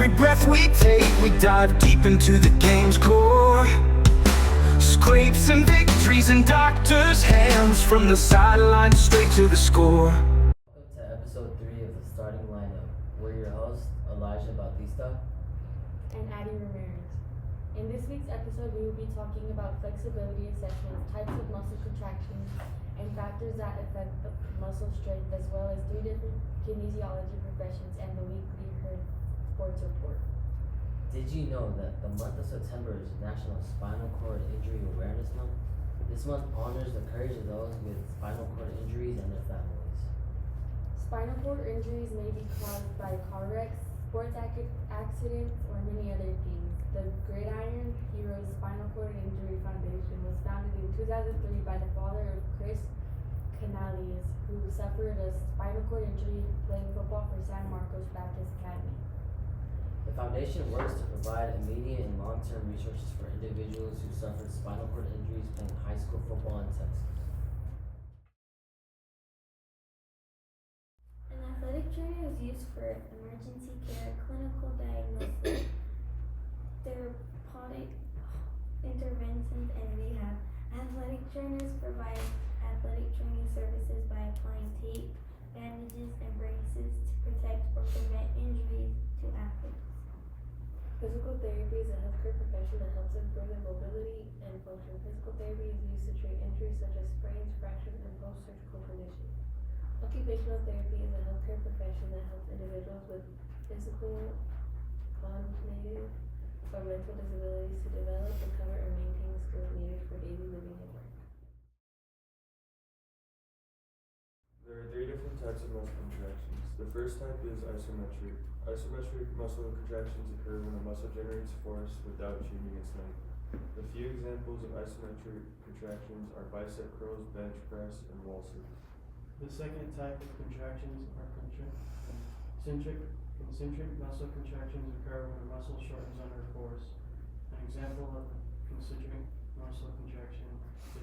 every breath we take, we dive deep into the game's core. Scrapes and victories in doctors' hands, from the sideline straight to the score. Welcome to episode 3 of the starting lineup. We're your hosts, Elijah Bautista and Addie Ramirez. In this week's episode, we will be talking about flexibility assessments, types of muscle contractions, and factors that affect the muscle strength, as well as 3 different kinesiology professions and the weekly Heard Sports Report. Did you know that the month of September is National Spinal Cord Injury Awareness Month? This month honors the courage of those with spinal cord injuries and their families. Spinal cord injuries may be caused by car wrecks, sports accidents, or many other things. The Gridiron Heroes Spinal Cord Injury Foundation was founded in 2003 by the father of Chris Canales, who suffered a spinal cord injury playing football for San Marcos Baptist Academy. The foundation works to provide immediate and long-term resources for individuals who suffered spinal cord injuries playing high school football in Texas. An athletic trainer is used for emergency care, clinical diagnosis, therapeutic interventions, and rehab. Athletic trainers provide athletic training services by applying tape, bandages, and braces to protect or prevent injuries to athletes. Physical therapy is a healthcare profession that helps improve their mobility and function. Physical therapy is used to treat injuries such as sprains, fractures, and post-surgical conditions. Occupational therapy is a healthcare profession that helps individuals with physical, cognitive, or mental disabilities to develop, recover, and maintain the skills needed for daily living and work. There are 3 different types of muscle contractions. The first type is isometric. Isometric muscle contractions occur when a muscle generates force without changing its length. A few examples of isometric contractions are bicep curls, bench press, and wall sits. The second type of contractions are concentric. Concentric muscle contractions occur when a muscle shortens under force. An example of a concentric muscle contraction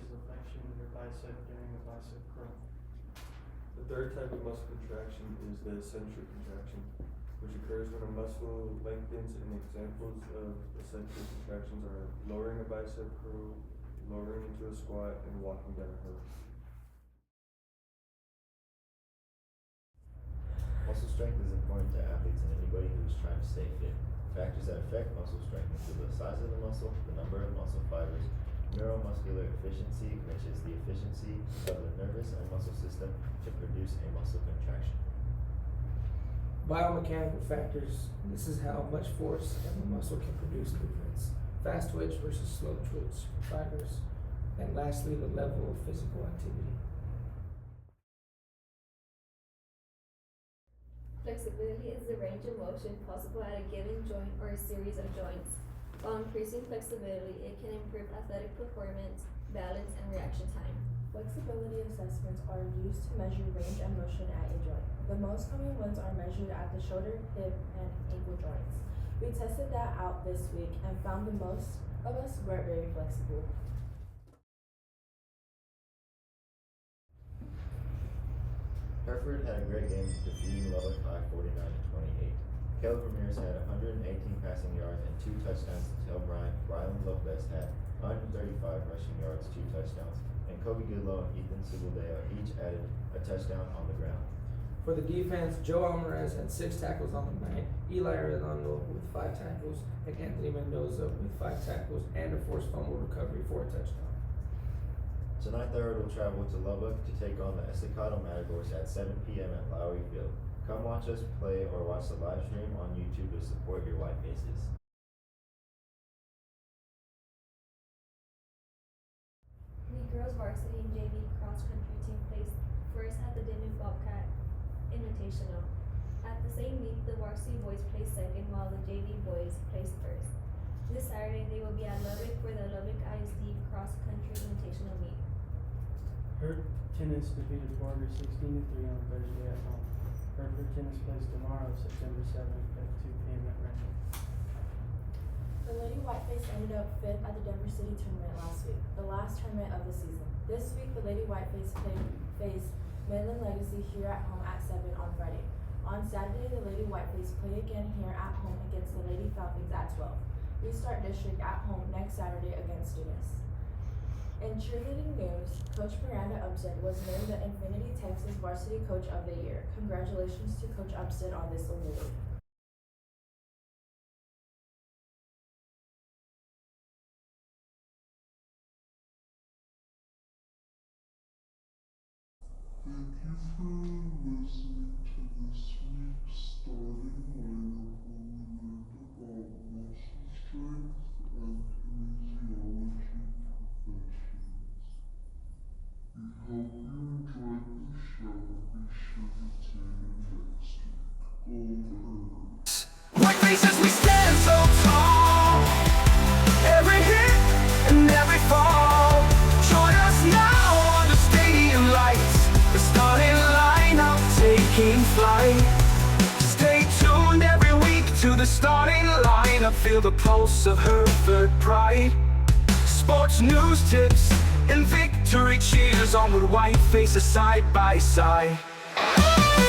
is the flexion of your bicep during a bicep curl. The third type of muscle contraction is the eccentric contraction, which occurs when a muscle lengthens, and examples of eccentric contractions are lowering a bicep curl, lowering into a squat, and walking down a hill. Muscle strength is important to athletes and anybody who is trying to stay fit. Factors that affect muscle strength include the size of the muscle, the number of muscle fibers, neuromuscular efficiency, which is the efficiency of the nervous and muscle system to produce a muscle contraction. Biomechanical factors. This is how much force every muscle can produce movements. Fast twitch versus slow twitch fibers. And lastly, the level of physical activity. Flexibility is the range of motion possible at a given joint or a series of joints. While increasing flexibility, it can improve athletic performance, balance, and reaction time. Flexibility assessments are used to measure range and motion at a joint. The most common ones are measured at the shoulder, hip, and ankle joints. We tested that out this week and found the most of us weren't very flexible. Hereford had a great game defeating Lubbock High 49-28. Caleb Ramirez had 118 passing yards and 2 touchdowns to tell Rylan Lopez had 135 rushing yards, 2 touchdowns, and Kobe Goodlow and Ethan Seguldeo each added a touchdown on the ground. For the defense, Joe Alvarez had 6 tackles on the night, Eli Arredondo with 5 tackles, and Anthony Mendoza with 5 tackles and a forced fumble recovery for a touchdown. Tonight, the Herd will travel to Lubbock to take on the Estacado Matadors at 7 p.m. at Lowry Field. Come watch us play or watch the live stream on YouTube to support your White Faces. The girls varsity and JV cross country team placed first at the Dinu Bobcat Invitational. At the same meet, the varsity boys placed second while the JV boys placed first. This Saturday, they will be at Lubbock for the Lubbock ISD cross country invitational meet. Herd Tennis defeated Borger 16-3 on Thursday at home. Hereford Tennis plays tomorrow, September 7th at 2 p.m. at Randall. The Lady Whiteface ended up 5th at the Denver City tournament last week, the last tournament of the season. This week, the Lady Whiteface faced Midland Legacy here at home at 7 on Friday. On Saturday, the Lady Whiteface play again here at home against the Lady Falcons at 12. Restart District at home next Saturday against Students. In cheerleading news, Coach Miranda Upstead was named the Infinity Texas Varsity Coach of the Year. Congratulations to Coach Upstead on this award. Thank you for listening to this week's starting lineup where we learned about muscle strength and kinesiology professions. We hope you enjoyed the show. Be sure to tune in next week. Go Birds! White faces, we stand so tall. Every hit and every fall. Join us now on the stadium lights. The starting lineup taking flight. Stay tuned every week to the starting lineup. Feel the pulse of Hereford pride. Sports news tips and victory cheers. Onward, white faces side by side.